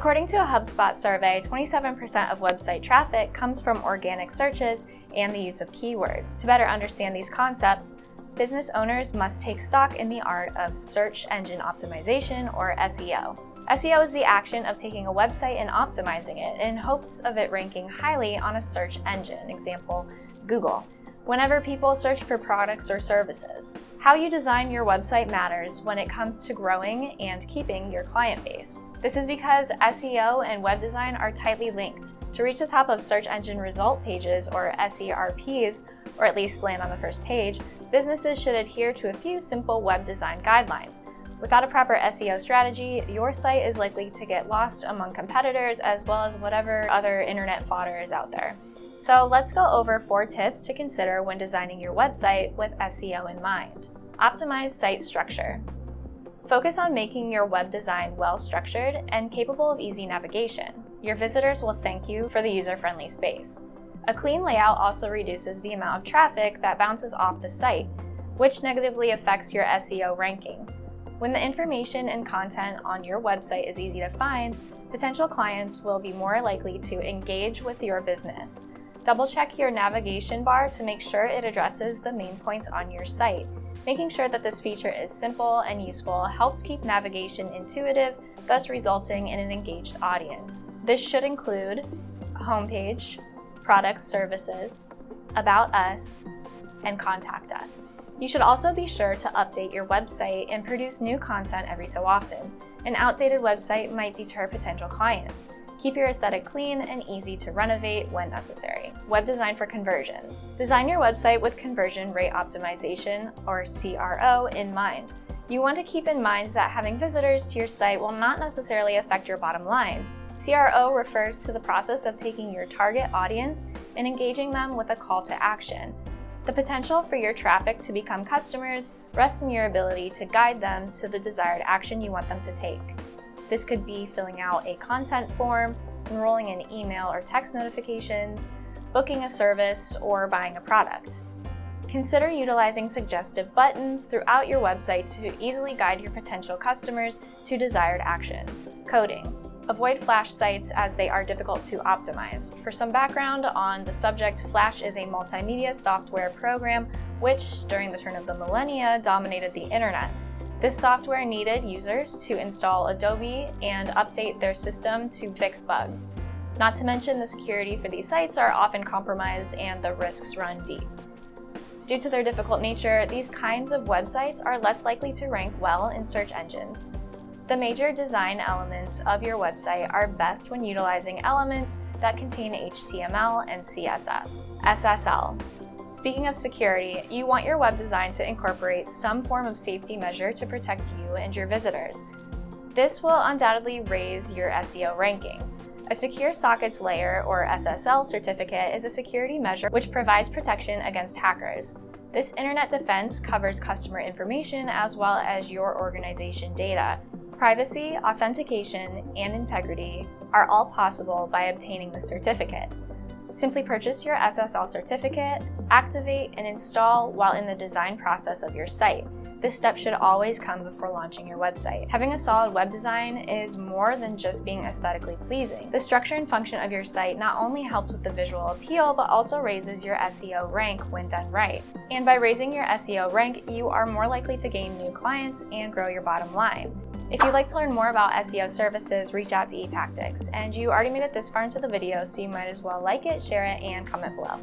According to a HubSpot survey, 27% of website traffic comes from organic searches and the use of keywords. To better understand these concepts, business owners must take stock in the art of search engine optimization, or SEO. SEO is the action of taking a website and optimizing it in hopes of it ranking highly on a search engine, example, Google, whenever people search for products or services. How you design your website matters when it comes to growing and keeping your client base. This is because SEO and web design are tightly linked. To reach the top of search engine result pages, or SERPs, or at least land on the first page, businesses should adhere to a few simple web design guidelines. Without a proper SEO strategy, your site is likely to get lost among competitors as well as whatever other internet fodder is out there. So let's go over 4 tips to consider when designing your website with SEO in mind. Optimize site structure. Focus on making your web design well-structured and capable of easy navigation. Your visitors will thank you for the user-friendly space. A clean layout also reduces the amount of traffic that bounces off the site, which negatively affects your SEO ranking. When the information and content on your website is easy to find, potential clients will be more likely to engage with your business. Double-check your navigation bar to make sure it addresses the main points on your site. Making sure that this feature is simple and useful helps keep navigation intuitive, thus resulting in an engaged audience. This should include a homepage, products, services, about us, and contact us. You should also be sure to update your website and produce new content every so often. An outdated website might deter potential clients. Keep your aesthetic clean and easy to renovate when necessary. Web design for conversions. Design your website with conversion rate optimization, or CRO, in mind. You want to keep in mind that having visitors to your site will not necessarily affect your bottom line. CRO refers to the process of taking your target audience and engaging them with a call to action. The potential for your traffic to become customers rests in your ability to guide them to the desired action you want them to take. This could be filling out a content form, enrolling in email or text notifications, booking a service, or buying a product. Consider utilizing suggestive buttons throughout your website to easily guide your potential customers to desired actions. Coding. Avoid Flash sites as they are difficult to optimize. For some background on the subject, Flash is a multimedia software program which, during the turn of the millennia, dominated the internet. This software needed users to install Adobe and update their system to fix bugs. Not to mention, the security for these sites are often compromised and the risks run deep. Due to their difficult nature, these kinds of websites are less likely to rank well in search engines. The major design elements of your website are best when utilizing elements that contain HTML and CSS. SSL. Speaking of security, you want your web design to incorporate some form of safety measure to protect you and your visitors. This will undoubtedly raise your SEO ranking. A Secure Sockets Layer, or SSL certificate, is a security measure which provides protection against hackers. This internet defense covers customer information as well as your organization data. Privacy, authentication, and integrity are all possible by obtaining the certificate. Simply purchase your SSL certificate, activate, and install while in the design process of your site. This step should always come before launching your website. Having a solid web design is more than just being aesthetically pleasing. The structure and function of your site not only helps with the visual appeal, but also raises your SEO rank when done right. And by raising your SEO rank, you are more likely to gain new clients and grow your bottom line. If you'd like to learn more about SEO services, reach out to eTactics. And you already made it this far into the video, so you might as well like it, share it, and comment below.